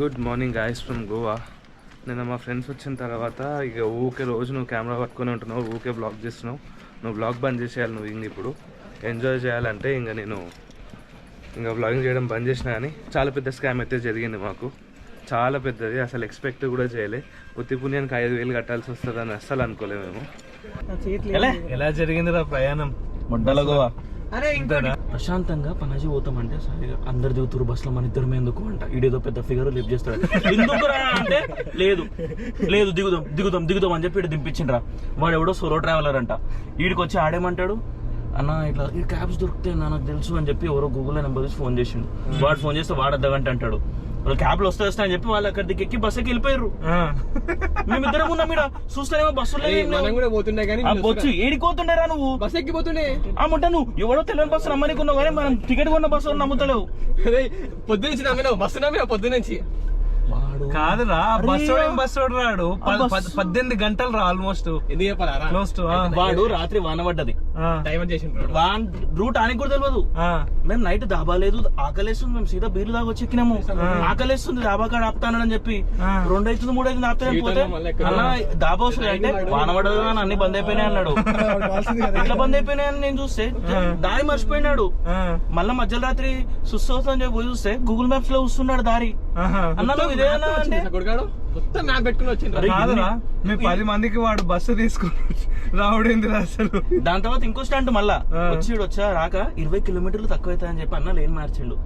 Good morning guys from Goa. నేను మా friends వచ్చిన తర్వాత ఇక ఊకే రోజు నువ్వు కెమెరా పట్టుకొని ఉంటున్నావు, ఊకే బ్లాగ్ చేస్తున్నావు, నువ్వు బ్లాగ్ బంద్ చేసేయాలి, నువ్వు ఇంక ఇప్పుడు ఎంజాయ్ చేయాలంటే ఇంక నేను ఇంకా బ్లాగింగ్ చేయడం బంద్ చేసినా. కానీ చాలా పెద్ద స్కామ్ అయితే జరిగింది మాకు, చాలా పెద్దది, అసలు ఎక్స్పెక్ట్ కూడా చేయలే. ఉత్తి పుణ్యానికి 5,000 కట్టాల్సి వస్తుందని అస్సలు అనుకోలే మేము. ఎలా జరిగిందిరా ప్రయాణం మొడ్డల గోవా? ప్రశాంతంగా పనాజీ పోతామంటే సరే అందరు దిగుతారు బస్సులో, మన ఇద్దరు ఎందుకు అంట, ఈడేదో పెద్ద ఫిగర్ లిఫ్ట్ చేస్తాడు. ఎందుకురా అంటే లేదు లేదు దిగుదాం దిగుదాం దిగుదాం అని చెప్పి ఇటు దింపించిండ్రా. వాడు ఎవడో సోలో ట్రావెలర్ అంట. ఈడికి వచ్చి ఆడేమంటాడు, అన్న ఇట్లా ఈ క్యాబ్స్ దొరుకుతాయి నాకు తెలుసు అని చెప్పి ఎవరో గూగుల్లో నెంబర్ తీసి ఫోన్ చేసిండు. వాడు ఫోన్ చేస్తే వాడు అర్ధగంట అంటాడు. వాళ్ళు క్యాబ్లు వస్తా అని చెప్పి వాళ్ళు అక్కడికి ఎక్కి బస్సుకి వెళ్ళిపోయారు. మేమిద్దరం ఉన్నాం ఇక్కడ చూస్తేనేమో బస్సులో వచ్చి ఏడిపోతుండేరా నువ్వు బస్సు ఎక్కిపోతుండే అమ్ముంటా. నువ్వు ఎవడో తెలియని బస్సు నమ్మనికున్నావు కానీ మనం టికెట్ కొన్న బస్సు నమ్ముతలేవు. పొద్దునుంచి నమ్మినావు బస్సు నమ్మినా పొద్దునుంచి కాదురా బస్సు రాడు 18 గంటలు రా ఆల్మోస్ట్. వాడు రాత్రి వాన పడ్డది, రూట్ ఆనికి కూడా తెలియదు. మేము నైట్ దాబా లేదు, ఆకలేస్తుంది, మేము సీదా బీర్లు దాకా వచ్చి ఎక్కినాము. ఆకలేస్తుంది దాబా కాడ ఆపుతానని చెప్పి 2 అవుతుంది 3 అవుతుంది ఆపుతానని పోతే అలా దాబా వస్తుంది అంటే వాన పడదు అని అన్ని బంద్ అయిపోయినాయి అన్నాడు. ఎట్లా బంద్ అయిపోయినాయని నేను చూస్తే దారి మర్చిపోయినాడు. మళ్ళా మధ్యలో రాత్రి సుస్తోస్తా అని చెప్పి పోయి చూస్తే గూగుల్ మ్యాప్స్ లో వస్తున్నాడు దారి. అన్నా ఇదేనా అంటే మొత్తం మ్యాప్ పెట్టుకుని వచ్చింది. 10 మందికి వాడు బస్సు తీసుకుని రావడేంది అసలు. దాని తర్వాత ఇంకో స్టాండ్ మళ్ళా వచ్చా రాక 20 కిలోమీటర్లు తక్కువ అవుతాయని చెప్పి అన్న లేన్ మార్చిండు.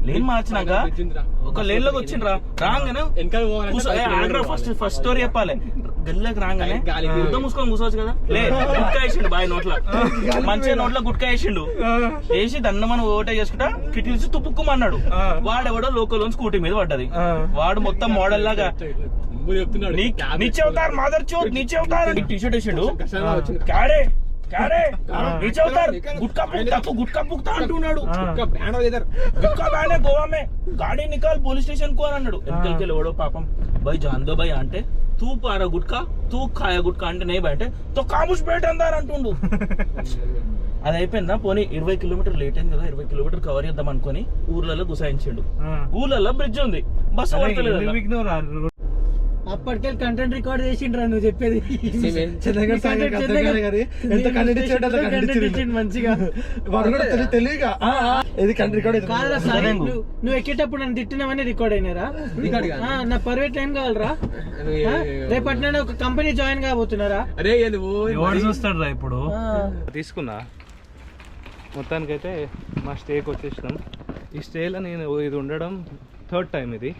లేన్ మార్చినాక ఒక లేన్ లోకి వచ్చిండ్రా. రాగానే ఫస్ట్ స్టోరీ చెప్పాలి. గల్లీలోకి రాగానే గుడ్డ మూసుకొని కూర్చోవచ్చు కదా, గుట్కా వేసిండు బాయ్ నోట్ల, మంచిగా నోట్ల గుట్కా వేసిండు. వేసి దండ మనం ఓటే చేసుకుంటా కిటిల్సి తుప్పుకోమన్నాడు. వాడెవడో లోకల్ స్కూటీ మీద పడ్డది. వాడు మొత్తం మోడల్ లాగా నీచే అవుతారు మాదర్ చోట్ నీచే అవుతారు టీ షర్ట్ వేసిండు. క్యాడే नीचे उतर गुटका पुकता అంటున్నాడు. गुटका बैन है गोवा में, गाड़ी निकाल पुलिस स्टेशन को అన్నాడు. వెనకలకి ఎవడో పాపం भाई जान दो भाई అంటే तू पारा गुटका तू खाया गुटका అంటే नहीं बैठे तो कामुश बैठ अंदर అంటుండు. అది అయిపోయిందా పోనీ 20 కిలోమీటర్ లేట్ అయింది కదా, 20 కిలోమీటర్ కవర్ చేద్దాం అనుకుని ఊర్లలో గుసాయించిండు. ఊర్లలో బ్రిడ్జ్ ఉంది, బస్సు పడతలేదు. అప్పటికెళ్ళి కంటెంట్ రికార్డ్ చేసిండ్రా నువ్వు చెప్పేది. మంచిగా నువ్వు ఎక్కేటప్పుడు నన్ను తిట్టినవన్నీ రికార్డ్ అయినారా? నా పర్వేట్ టైం కావాలరా? రేపటి నుండి ఒక కంపెనీ జాయిన్ కాబోతున్నారా? చూస్తాడు రా ఇప్పుడు. తీసుకున్నా మొత్తానికైతే మా స్టేకి వచ్చేసినాం. ఈ స్టేలో నేను ఇది ఉండడం 3rd టైం. ఇది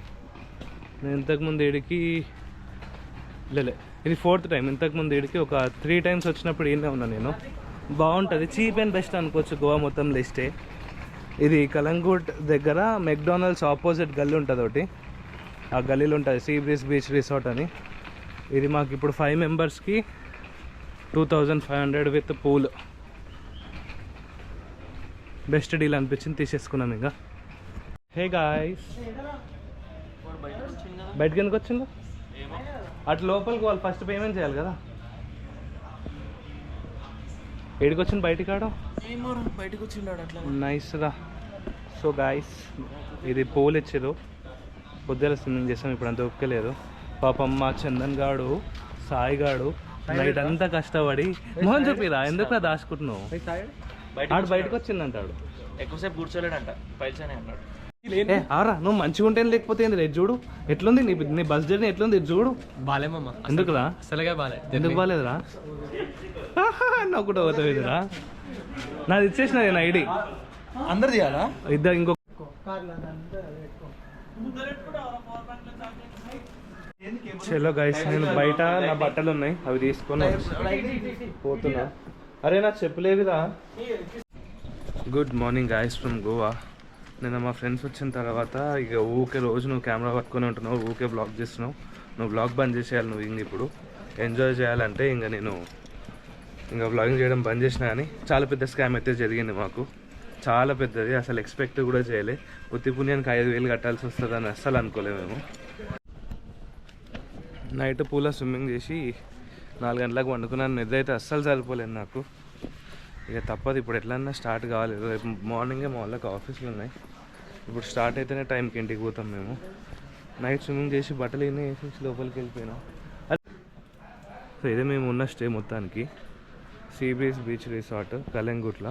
నేను ఇంతకుముందు ఈడికి ఇది 4th టైం. ఇంతకుముందు ఈడికి ఒక 3 టైమ్స్ వచ్చినప్పుడు ఈయనే ఉన్నా నేను. బాగుంటుంది, చీప్ అండ్ బెస్ట్ అనుకోవచ్చు గోవా మొత్తం లిస్టే. ఇది కలంగూట్ దగ్గర మెక్డానల్డ్స్ ఆపోజిట్ గల్లీ ఉంటుంది ఒకటి, ఆ గల్లీలో ఉంటుంది సీ బ్రీజ్ బీచ్ రిసార్ట్ అని. ఇది మాకు ఇప్పుడు 5 మెంబర్స్కి 2500 విత్ పూల్. బెస్ట్ డీల్ అనిపించింది, తీసేసుకున్నాం. ఇంకా హే గాయ్స్, బయటకి ఎందుకు వచ్చిందో? అటు లోపలికి వాళ్ళు ఫస్ట్ పేమెంట్ చేయాలి కదా. ఏడికి వచ్చింది బయటికి ఆడ బయటకు వచ్చిండాడు అట్లా. నైస్ రా. సో గాయస్ ఇది పూల్ ఇచ్చారు, పొద్దుల స్విమ్మింగ్ చేసాం, ఇప్పుడు అంత ఒక్కలేదు. పాపం మా చందన్ గాడు సాయి గాడు నైట్ అంతా కష్టపడి మోహన్ చూపిరా ఎందుకు దాచుకుంటున్నావు. ఆడు బయటకు వచ్చిందంటాడు, ఎక్కువసేపు కూర్చోలేడంట, పైల్చానే అన్నాడు. ఆరా నువ్వు మంచిగా ఉంటే లేకపోతే ఏంది రేపు చూడు ఎట్లుంది నీ బస్ జర్నీ ఎట్లుంది చూడు. బాలేమమ్మా ఎందుకురా? అసలుగా బాలే. ఎందుకు బాలేదురా? నాకు కూడా అవుతుందిరా. నాది ఇచ్చేసిన నేను ఐడి అందరు తీయాలా? ఇద్దరు ఇంకో చలో గైస్, నేను బయట నా బట్టలు ఉన్నాయి అవి తీసుకొని పోతున్నా. అరే నాకు చెప్పలేదురా. Good morning guys from Goa. నిన్న మా ఫ్రెండ్స్ వచ్చిన తర్వాత ఇక ఊకే రోజు నువ్వు కెమెరా పట్టుకొని ఉంటున్నావు, ఊకే బ్లాగ్ చేస్తున్నావు. నువ్వు బ్లాగ్ బంద్ చేసేయాలి. నువ్వు ఇంక ఇప్పుడు ఎంజాయ్ చేయాలంటే ఇంకా నేను ఇంకా బ్లాగింగ్ చేయడం బంద్ చేసినా. కానీ చాలా పెద్ద స్కామ్ అయితే జరిగింది మాకు, చాలా పెద్దది. అసలు ఎక్స్పెక్ట్ కూడా చేయలే. ఉత్తి పుణ్యానికి 5,000 కట్టాల్సి వస్తుందని అస్సలు అనుకోలేము మేము. నైట్ పూల స్విమ్మింగ్ చేసి 4 గంటలకు వండుకున్నాను. నిద్ర అయితే అస్సలు సరిపోలేదు నాకు. ఇక తప్పదు, ఇప్పుడు ఎట్లన్నా స్టార్ట్ కావాలి. రేపు మార్నింగే మా వాళ్ళకి ఆఫీసులు ఉన్నాయి. ఇప్పుడు స్టార్ట్ అయితేనే టైంకి ఇంటికి పోతాం మేము. నైట్ స్విమ్మింగ్ చేసి బట్టలు ఇన్ని వేసేసి లోపలికి వెళ్ళిపోయినాం. సో ఇదే మేము ఉన్న స్టే మొత్తానికి. సీ బ్రీజ్ బీచ్ రిసార్ట్ కలెంగుట్ల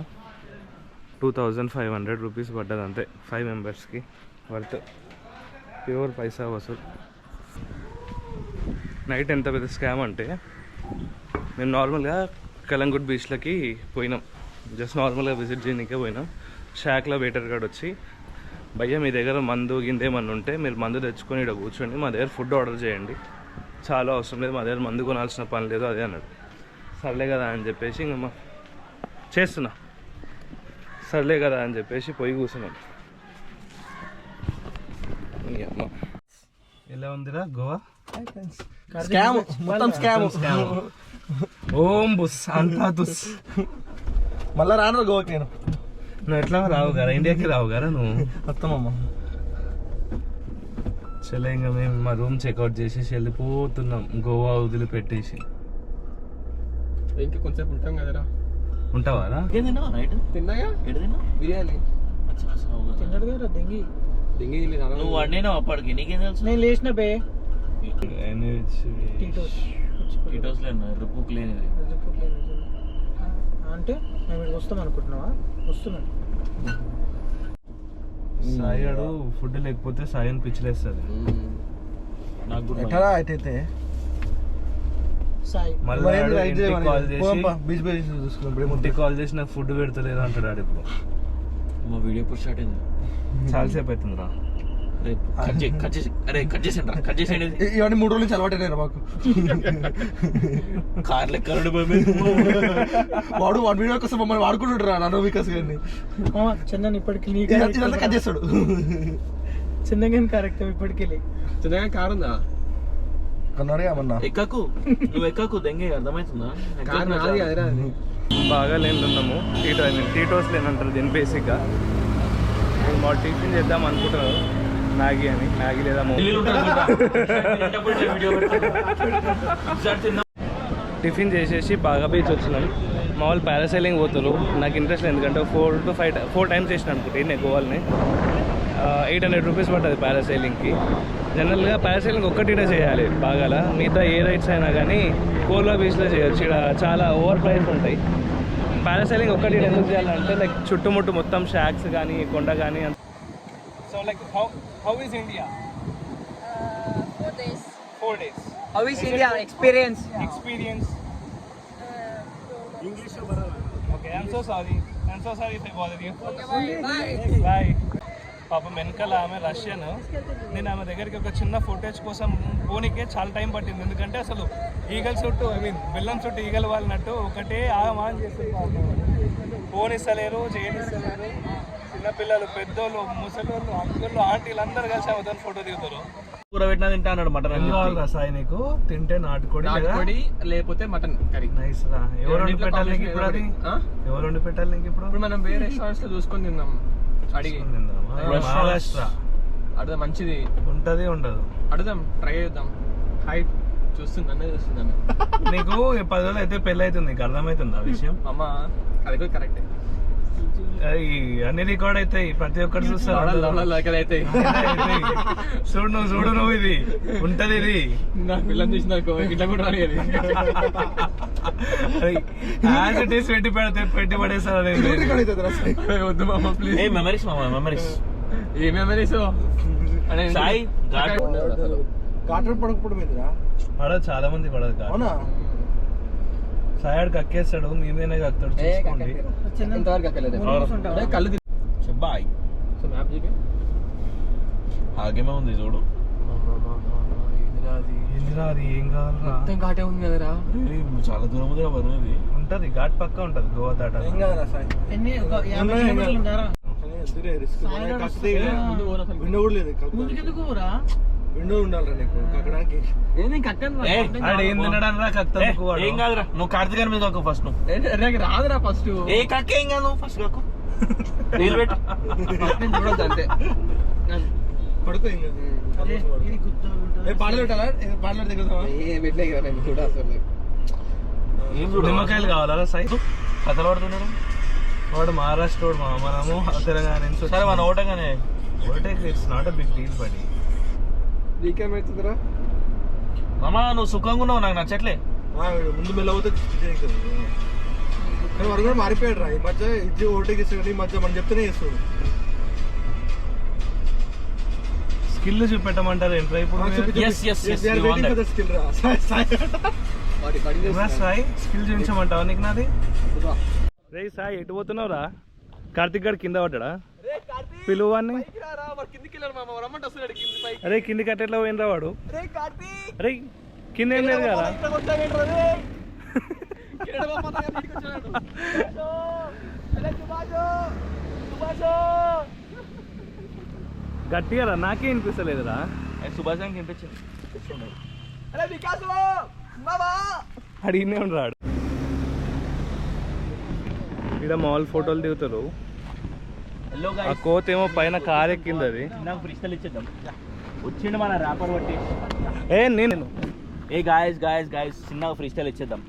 2500 రూపీస్ పడ్డది అంతే. 5 మెంబర్స్కి వర్త్, ప్యూర్ పైసా వసూలు. నైట్ ఎంత పెద్ద స్కామ్ అంటే, మేము నార్మల్గా కలంగుట్ బీచ్లకి పోయినాం. జస్ట్ నార్మల్గా విజిట్ చేయడానికే పోయినాం. షాక్లో వెయిటర్ గార్డ్ వచ్చి, భయ్య మీ దగ్గర మందు గిందేమన్నా ఉంటే మీరు మందు తెచ్చుకొని ఇక్కడ కూర్చోండి, మా దగ్గర ఫుడ్ ఆర్డర్ చేయండి, చాలా అవసరం లేదు, మా దగ్గర మందు కొనాల్సిన పని లేదు అదే అన్నాడు. సర్లే కదా అని చెప్పేసి ఇంకా చేస్తున్నా, సర్లే కదా అని చెప్పేసి పోయి కూర్చున్నాం. ఎలా ఉందిరా గోవా? స్కామ్, మొత్తం స్కామ్. ఓం బుస్ అంతా తుస్. మళ్ళా రాను గోవాకి నేను. నువ్వు ఎట్లా రావు కదా, ఇండియాకి రావు కదా నువ్వు. మొత్తమమ్మా చలే ఇంకా మేము మా రూమ్ చెక్అవుట్ చేసేసి వెళ్ళిపోతున్నాం, గోవా వదిలిపెట్టేసి. ఇంకా కొంచెంసేపు ఉంటాం కదరా. ఉంటావారా? నైట్ తిన్నాగా ఎడు తిన్నా బిర్యానీ తిన్నాడు కదా దెంగి. దింగి నువ్వు వండినావు అప్పటికి, నీకేం తెలుసు? నేను లేచిన బే టీటోస్. టీటోస్ లేను, రుపుక్ లేనిది. అంటే మేము ఇక్కడికి వస్తాం అనుకుంటున్నావా? వస్తున్నాను. సాయాడు ఫుడ్ లేకపోతే సాయన్ పిచ్చిలేస్తుంది. నాకు కూడా ఎట్లా అయితే సాయి మళ్ళీ బీచ్ బీచ్ చూసుకున్నాం. ఇంటికి కాల్ చేసి నాకు ఫుడ్ పెడతలేదు అంటాడు ఆడు. ఇప్పుడు మా వీడియో ఇప్పుడు స్టార్ట్ అయింది. చాలాసేపు అవుతుంది రా. కట్ చేసేయండి. ఇవన్నీ 3 రోజుల నుంచి అలవాటు మాకు. కార్ లెక్క వాడు 1 వీడియో కోసం మమ్మల్ని వాడుకుంటుంటారు నన్ను వికాస్ గారిని. చందన్ ఇప్పటికి ఇదంతా కట్ చేస్తాడు. చందన్ కరెక్ట్ ఇప్పటికి చిన్నగా కారు ఉందా అన్నాడు ఏమన్నా. ఎక్కకు, నువ్వు ఎక్కకు దెంగే, అర్థమవుతుందా? కారు నాది అదిరా అది. బాగా లేనున్నాము. టీటోస్ లేనంటారు దీని బేసిక్గా. మా టిఫిన్ చేద్దాం అనుకుంటున్నారు, మ్యాగీ అని. మ్యాగీ లేదా టిఫిన్ చేసేసి బాగా బీచ్ వచ్చినాం. మా వాళ్ళు పారాసైలింగ్ పోతారు. నాకు ఇంట్రెస్ట్, ఎందుకంటే 4 to 5 టైమ్స్ చేసిన అనుకుంటే నేను గోవాల్ని. 800 రూపీస్ పడుతుంది పారాసైలింగ్కి. జనరల్గా పారాసైలింగ్ ఒక్కటినే చేయాలి బాగా, మిగతా ఏ రైడ్స్ అయినా కానీ కోల్వా బీచ్లో చేయొచ్చు. ఇక్కడ చాలా ఓవర్ ప్రైస్ ఉంటాయి. పారాసైలింగ్ ఒక్కటి ఎందుకు చేయాలంటే లైక్ చుట్టుముట్టు మొత్తం షాక్స్ కానీ కొండ కానీ. So like how is India? 4 days. 4 days. How is India experience? Experience. English. Okay, I'm so sorry if I bother you. Okay, bye. Bye. పాపం వెనకాల ఆమె రష్యన్. నేను ఆమె దగ్గరికి ఒక చిన్న ఫుటేజ్ కోసం పోనీకే చాలా టైం పట్టింది. ఎందుకంటే అసలు ఈగల్ చుట్టూ బెల్లం చుట్టూ ఈగలు వాళ్ళనట్టు ఒకటే ఆగమాన్ చేస్తుంది. పోనిస్తలేరు, చేయనిస్తలేరు. చిన్నపిల్లలు, పెద్దోళ్ళు, ముసలోళ్ళు, అంకుళ్ళు, ఆంటీలు అందరు కలిసి ఆమెతో ఫోటో దిగుతారు. కూర పెట్టినా తింటా అన్నాడు మటన్. సాయి నీకు తింటే నాటుకోడి నాటుకోడి లేకపోతే మటన్ కర్రీ. నైస్ రా. ఎవరు వండి పెట్టాలి నీకు ఇప్పుడు? అది ఎవరు వండి పెట్టాలి నీకు ఇప్పుడు? ఇప్పుడు మనం వేరే రెస్టారెంట్స్ లో చూసుకొని తిందాం. అడిగి మహారాష్ట్ర అడుగుదాం, మంచిది ఉంటది ఉండదు అడుగుదాం, ట్రై చేద్దాం. హైట్ చూస్తుందనే చూస్తుందన్న. నీకు 10 రోజులు అయితే పెళ్ళి అవుతుంది, నీకు అర్థమవుతుంది ఆ విషయం? అమ్మ అది కూడా కరెక్టే. అన్ని రికార్డ్ అవుతాయి, ప్రతి ఒక్కరు చూస్తారు. అయితే చూడు నువ్వు ఇది ఉంటది, ఇది నా పిల్లని చూసిన ఇట్లా కూడా రాలేదు. యాజ్ ఇట్ ఈస్ పెట్టి పడేస్తారు. వద్దు మామ ప్లీజ్. మెమరీస్ ఏ మెమరీస్ సాయి కాటర్ పడకపోవడం పడదు, చాలా మంది పడదు. అవునా? సాయాడు కక్కేస్తాడు, మేమేనే కక్తాడు, చూసుకోండి. కళ్ళు బాయ్. సో మ్యాప్ చూపి. ఆగేమే ఉంది చూడు. ఏందిరా అది? ఏం కావాలరా? మొత్తం ఘాటే ఉంది కదరా. చాలా దూరం ఉంది కదా. ఉంటది, ఘాట్ పక్క ఉంటది గోవా దాట. ఏం కాదరా సాయి. ఎన్ని 50 కిలోమీటర్లు ఉంటారా? విండో కూడా లేదు, ముందుకెందుకు రా విండో ఉండాలి నీకు కక్కడానికి. ఏం కాదురా, నువ్వు కార్తీక్ మీద కక్కు ఫస్ట్. రాదురా ఫస్ట్ ఏ కక్క ఏం కాదు, ఫస్ట్ కక్కు నీళ్ళు పెట్టు. చూడొద్దు అంతే. పడుకో ఇంకా. పాటలు పెట్టాలా? పాటలు దగ్గర ఏ పెట్టలే కదా నేను చూడ అసలు. ఏం చూడు, నిమ్మకాయలు కావాలా సై కథలు పడుతున్నాడు వాడు. మహారాష్ట్ర వాడు, మనము తెలంగాణ నుంచి. సరే మన ఓటగానే ఓటేక్, it's not a big deal buddy. నీకేమవుతుందిరా మామా నువ్వు సుఖంగా ఉన్నావు, నాకు నచ్చట్లే. ముందు మెల్లవుతే కానీ వాడు కూడా మారిపోయాడు రా ఈ మధ్య. ఇది ఓటేకి ఇస్తాడు ఈ మధ్య, మనం చెప్తేనే చేస్తాడు. స్కిల్ చూపెట్టమంటారు ఎంటర్ స్కిల్ రా. సాయి స్కిల్ చూపించమంటావా నీకు నాది? రే సాయి ఎటు పోతున్నావురా? కార్తిక్ గారు కింద పడ్డా పిలువాన్ని. అరే కిందికి అట్టెట్లా పోయినరా వాడు? అరే కింద ఏం లేదు కదా. గట్టిగా రా, నాకే వినిపిస్తలేదురా. సుభాష్ వినిపించింది. అడిగినే ఉండరాడు. ఇక్కడ మాల్ ఫోటోలు దిగుతారు. ఆ కోత ఏమో పైన కార్ ఎక్కింది. అది నాకు ఫ్రీస్టైల్ ఇచ్చేద్దాం. వచ్చిండు మన ర్యాపర్ బట్టి. నేను గాయస్ చిన్నగా ఫ్రీస్టైల్ ఇచ్చేద్దాం.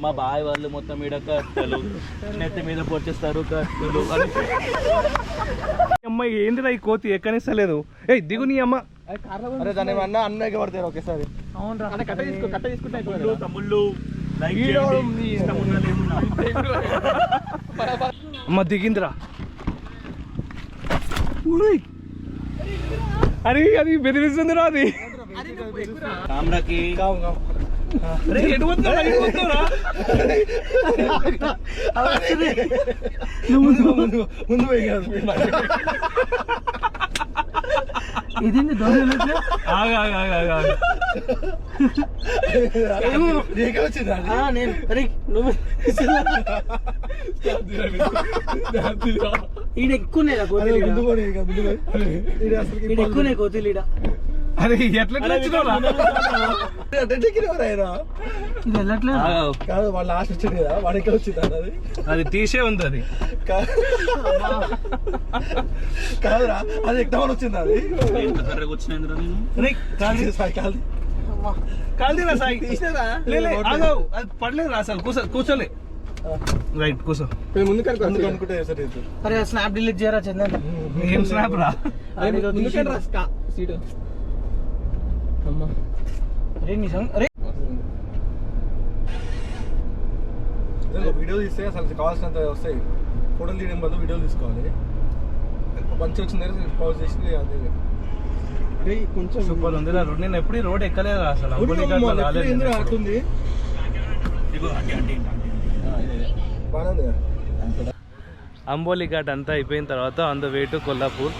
మా బాయ్ వాళ్ళు మొత్తం ఈడ కట్టలు నెత్తి మీద పొచ్చేస్తారు కట్టలు. అమ్మాయి ఏందిరా ఈ కోతి ఎక్కనిస్తలేదు. ఏ దిగు నీ అమ్మ. అరే దాని ఏమన్నా అన్నయ్యకి పడతారు ఒకేసారి. కట్ట తీసుకుంటే తమ్ముళ్ళు అమ్మ దిగిందిరా. అరే అది బెదిరిస్తుందిరా. అది కామ్రాకి ముందు పోయి కాదు. ఇది నీకే వచ్చిందా? ఈడ ఎక్కువనే ఎక్కువనే కోతులు ఈడ. అరే ఎట్లా ఇది వెళ్ళట్లేదు కాదు వాళ్ళ ఆశ వచ్చింది కదా, వాడికే వచ్చింది అది. అది తీసే ఉంది. అది కాదురా, అది ఎక్దామని వచ్చింది. అది కాల్దిరా సాయి. అది పడలేదు అసలు. కూర్చోలే. రైట్ కూర్చో. ముందు అనుకుంటే అరే స్నాప్ డిలీట్ చేయరా చందన్. ఏం స్నాప్ రా? సీటు వీడియో తీస్తే అసలు కావాల్సినంత వస్తాయి. ఫోటోలు తీయడం బదులు వీడియోలు తీసుకోవాలి. మంచి వచ్చింది పాజ్ చేసి అది. అరే కొంచెం సూపర్ ఉంది. నేను ఎప్పుడు రోడ్ ఎక్కలేదు అసలు. అట్లుంది బాగుంది. అంబోలి ఘాట్ అంతా అయిపోయిన తర్వాత on the way to Kollapur.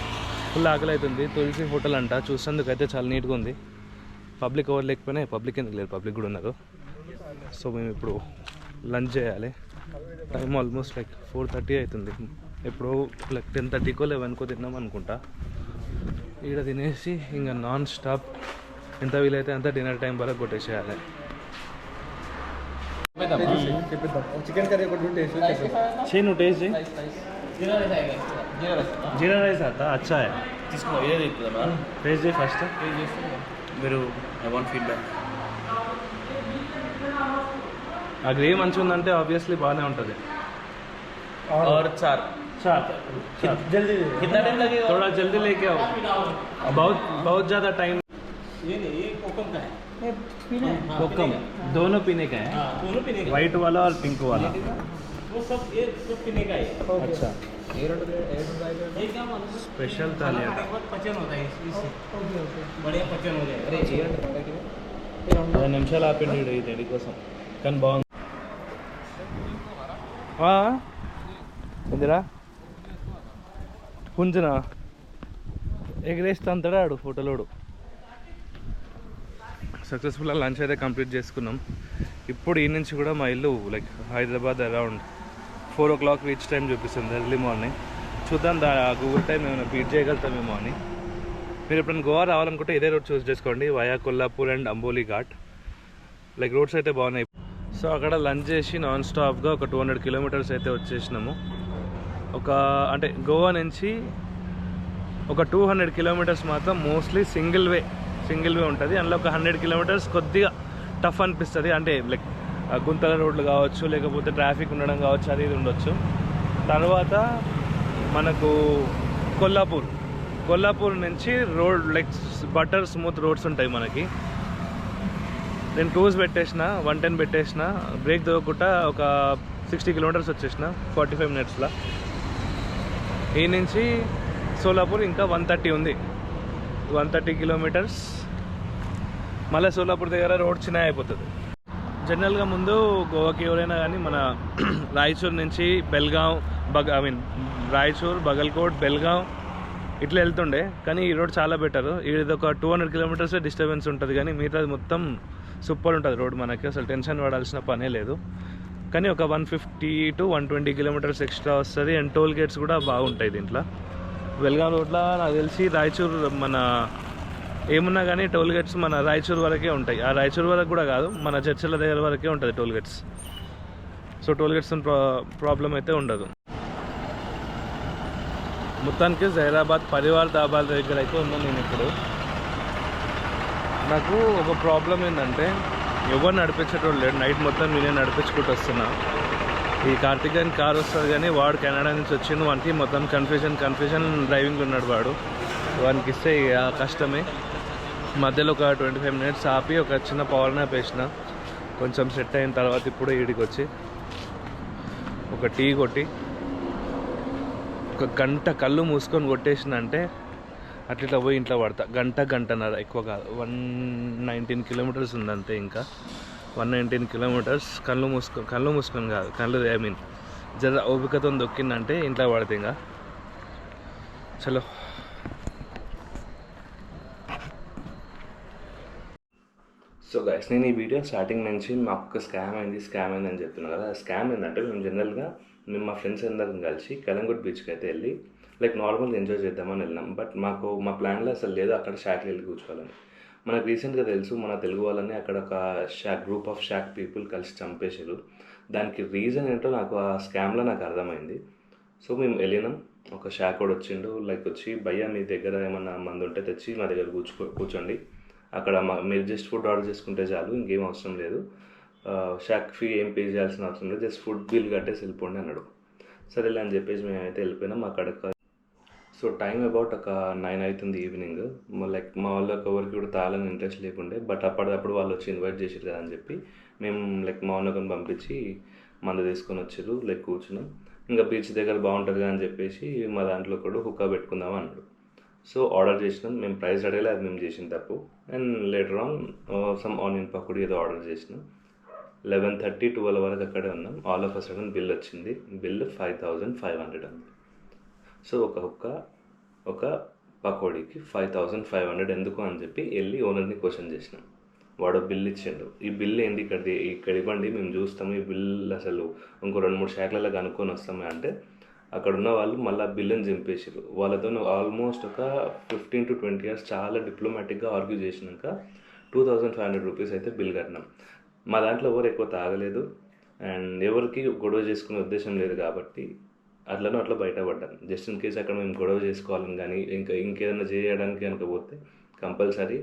Full ఆకలి అవుతుంది. తులసి హోటల్ అంట. చూసేందుకు అయితే చాలా నీట్గా ఉంది. పబ్లిక్ ఎవరు లేకపోయినా, పబ్లిక్ ఎందుకు లేదు, పబ్లిక్ కూడా ఉన్నారు. సో మేము ఇప్పుడు లంచ్ చేయాలి. టైం ఆల్మోస్ట్ లైక్ 4:30 అవుతుంది. ఎప్పుడో లైక్ 10:30కో 11కో తిన్నాం అనుకుంటా. ఇక్కడ తినేసి ఇంకా నాన్ స్టాప్ ఎంత వీలైతే అంత డిన్నర్ టైం వరకు కొట్టేసేయాలి. చికెన్ కర్రీ ఒకటి చేయి నువ్వు టేస్ట్ చేయి. జీరా రైస్ आता अच्छा है. తీసుకో ఏది ఎక్కుదా టేస్ట్ చేయి ఫస్ట్. మీరు ఐ వాంట్ ఫీడ్బ్యాక్. ఆ గ్రేవీ మంచిగా ఉందంటే ఆబ్వియస్లీ బాగానే ఉంటుంది. और चार జల్దీ कितना टाइम लगेगा? थोड़ा जल्दी लेके आओ. बहुत ज़्यादा टाइम. ये कोकम का है. कोकम दोनों पीने का है. दोनों पीने का. वाइट वाला और पिंक वाला. वो सब ये सब पीने का है. अच्छा ये क्या मालूम? स्पेशल थाली है. बहुत पचन होता है इससे. बढ़िया पचन हो जाएगा. अरे 10 నిమిషాలు ఆపిండి ఈ రెడీ కోసం. కానీ బాగుంది. ఏందిరా పుంజునా ఎగరేస్తా అంటాడు ఆడు ఫోటోలోడు. సక్సెస్ఫుల్గా లంచ్ అయితే కంప్లీట్ చేసుకున్నాం. ఇప్పుడు ఈ నుంచి కూడా మా ఇల్లు like Hyderabad around 4 o'clock reach time చూపిస్తుంది ఎర్లీ మార్నింగ్. చూద్దాం గూగుల్ టైం ఏమైనా బీట్ చేయగలుగుతామేమో అని. మీరు ఎప్పుడైనా గోవా రావాలనుకుంటే ఇదే రోడ్ చూస్ చేసుకోండి, via Kollapur and Amboli ghat. Like roads అయితే బాగున్నాయి. సో అక్కడ లంచ్ చేసి నాన్ స్టాప్గా ఒక 200 కిలోమీటర్స్ అయితే వచ్చేసినాము. అంటే గోవా నుంచి ఒక 200 కిలోమీటర్స్ మాత్రం మోస్ట్లీ సింగిల్ వే ఉంటుంది. అందులో ఒక 100 కిలోమీటర్స్ కొద్దిగా టఫ్ అనిపిస్తుంది. అంటే లైక్ గుంతల రోడ్లు కావచ్చు, లేకపోతే ట్రాఫిక్ ఉండడం కావచ్చు, అది ఇది ఉండొచ్చు. తర్వాత మనకు కొల్లాపూర్ నుంచి road like butter smooth roads ఉంటాయి మనకి. నేను క్రూజ్ పెట్టేసిన 110 పెట్టేసిన, బ్రేక్ దొరకకుండా ఒక 60 కిలోమీటర్స్ వచ్చేసిన 45 మినిట్స్లో. ఈ నుంచి సోలాపూర్ ఇంకా 130 ఉంది, 130 కిలోమీటర్స్. మళ్ళీ సోలాపూర్ దగ్గర రోడ్ చిన్న అయిపోతుంది. జనరల్గా ముందు గోవాకి ఎవరైనా కానీ మన రాయచూర్ నుంచి బెల్గాం రాయచూర్, బగల్కోట్, బెల్గాం ఇట్లా వెళ్తుండే. కానీ ఈ రోడ్ చాలా బెటర్. ఇది ఒక 200 కిలోమీటర్స్ డిస్టర్బెన్స్ ఉంటుంది, కానీ మిగతాది మొత్తం సూపర్ ఉంటుంది రోడ్. మనకి అసలు టెన్షన్ పడాల్సిన పనే లేదు. కానీ ఒక 150 to 120 కిలోమీటర్స్ ఎక్స్ట్రా వస్తుంది. అండ్ టోల్ గేట్స్ కూడా బాగుంటాయి దీంట్లో. బెల్గాం రోడ్లో నాకు తెలిసి రాయచూర్ మన ఏమున్నా కానీ టోల్ గేట్స్ మన రాయచూర్ వరకే ఉంటాయి. ఆ రాయచూర్ వరకు కూడా కాదు, మన చర్చల దగ్గర వరకే ఉంటుంది toll gates. So toll gates problem అయితే ఉండదు. మొత్తానికి జైరాబాద్ పరివార్ దాబాల దగ్గర అయితే ఉన్నాను నేను ఇప్పుడు. నాకు ఒక ప్రాబ్లం ఏంటంటే ఎవరు నడిపించేటోళ్ళు లేడు. నైట్ మొత్తం నేనే నడిపించుకుంటూ వస్తున్నా. ఈ కార్తిక్ అని కార్ వస్తుంది, కానీ వాడు కెనడా నుంచి వచ్చిండు. వానికి మొత్తం కన్ఫ్యూజన్ డ్రైవింగ్లో ఉన్నాడు వాడు. వానికి ఇస్తే కష్టమే. మధ్యలో ఒక 25 మినిట్స్ ఆపి ఒక చిన్న పవర్ నాప్ వేసిన, కొంచెం సెట్ అయిన తర్వాత ఇప్పుడు ఈడికి వచ్చి ఒక టీ కొట్టి ఒక గంట కళ్ళు మూసుకొని కొట్టేసిన అంటే అట్లా పోయి ఇంట్లో పడతా. గంటన్నర, ఎక్కువ కాదు. 119 కిలోమీటర్స్ ఉంది అంతే. ఇంకా 119 కిలోమీటర్స్ కళ్ళు మూసుకొని కాదు, జర ఓపికతో దొక్కిందంటే ఇంట్లో పడితే ఇంకా చలో. సో గైస్, నేను ఈ వీడియో స్టార్టింగ్ నుంచి మాకు ఒక స్కామ్ అయింది అని చెప్తున్నాను కదా. స్కామ్ ఏంటంటే మేము జనరల్గా మా ఫ్రెండ్స్ అందరం కలిసి కలంగుట్ బీచ్కి అయితే వెళ్ళి లైక్ నార్మల్గా ఎంజాయ్ చేద్దామని వెళ్ళినాం. బట్ మా ప్లాన్లో అసలు లేదు అక్కడ షాక్కి వెళ్ళి కూర్చోవాలని. మనకు రీసెంట్గా తెలుసు మన తెలుగు వాళ్ళని అక్కడ ఒక గ్రూప్ ఆఫ్ షాక్ పీపుల్ కలిసి చంపేసారు. దానికి రీజన్ ఏంటో నాకు ఆ స్కామ్లో నాకు అర్థమైంది. సో మేము వెళ్ళినాం. ఒక షాక్ కూడా వచ్చిండు, లైక్ వచ్చి భయ్యా మీ దగ్గర ఏమన్నా మంది ఉంటే తెచ్చి మా దగ్గర కూర్చోండి, అక్కడ మీరు జస్ట్ ఫుడ్ ఆర్డర్ చేసుకుంటే చాలు, ఇంకేం అవసరం లేదు, షాక్ ఫీ ఏం పే చేయాల్సిన అవసరం లేదు, జస్ట్ ఫుడ్ బిల్ కట్టేసి వెళ్ళిపోండి అన్నాడు. సరేలే అని చెప్పేసి మేమైతే వెళ్ళిపోయినాం అక్కడ. సో టైం అబౌట్ ఒక 9 అవుతుంది ఈవినింగ్. లైక్ మా వాళ్ళకి ఎవరికి కూడా తాళని ఇంట్రెస్ట్ లేకుండే. బట్ అప్పటికప్పుడు వాళ్ళు వచ్చి ఇన్వైట్ చేసారు కదా అని చెప్పి మేము లైక్ మా వాళ్ళని పంపించి మందు తీసుకొని వచ్చారు. లైక్ కూర్చున్నాం. ఇంకా బీచ్ దగ్గర బాగుంటుంది అని చెప్పేసి మా దాంట్లో కూడా హుక్కా పెట్టుకుందాం అన్నాడు. సో ఆర్డర్ చేసినాం. మేము ప్రైస్ అడగలే, అది మేము చేసిన తప్పు. And later on some onion pakodi ఏదో ఆర్డర్ చేసినాం. 11:30, 12 వరకు అక్కడే ఉన్నాం. All of a sudden bill వచ్చింది. బిల్ 5500 ఉంది. సో ఒక హుక్కా ఒక పకోడీకి 5500 ఎందుకు అని చెప్పి వెళ్ళి ఓనర్ని క్వశ్చన్ చేసినాం. వాడు బిల్ ఇచ్చిండు. ఈ బిల్ ఏంటి ఇక్కడ ఇవ్వండి, మేము చూస్తాము, ఈ బిల్ అసలు ఇంకో 2-3 శాఖలలో కనుక్కొని వస్తాము అంటే అక్కడ ఉన్న వాళ్ళు మళ్ళీ బిల్లుని చింపేసారు. వాళ్ళతో ఆల్మోస్ట్ ఒక 15 to 20 years చాలా డిప్లొమాటిక్గా ఆర్గ్యూ చేసినాక 2500 రూపీస్ అయితే బిల్ కట్టినాం. మా దాంట్లో ఎవరు ఎక్కువ తాగలేదు అండ్ ఎవరికి గొడవ చేసుకునే ఉద్దేశం లేదు కాబట్టి అట్లా బయటపడ్డాం. జస్ట్ ఇన్ కేసు అక్కడ మేము గొడవ చేసుకోవాలని కానీ ఇంకేదైనా చేయడానికి కనుక పోతే కంపల్సరీ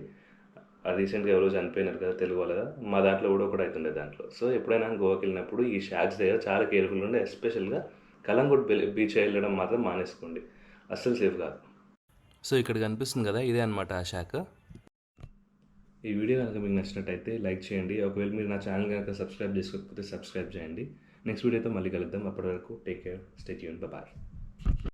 రీసెంట్గా ఎవరో చనిపోయినారు కదా తెలుగు వాళ్ళ, మా దాంట్లో కూడా ఒకటి అవుతుండే దాంట్లో. సో ఎప్పుడైనా గోవాకి వెళ్ళినప్పుడు ఈ షాక్స్ దగ్గర చాలా కేర్ఫుల్ ఉండే. ఎస్పెషల్గా కలంగుట్ బీచ్ వెళ్ళడం మాత్రం మానేసుకోండి, అస్సలు సేఫ్ కాదు. సో ఇక్కడ కనిపిస్తుంది కదా, ఇదే అనమాట ఆ షాక్. ఈ వీడియో కనుక మీకు నచ్చినట్టయితే లైక్ చేయండి. ఒకవేళ మీరు నా ఛానల్ కనుక సబ్స్క్రైబ్ చేసుకోకపోతే సబ్స్క్రైబ్ చేయండి. నెక్స్ట్ వీడియోతో మళ్ళీ కలుద్దాం. అప్పటి వరకు take care, stay tuned, bye.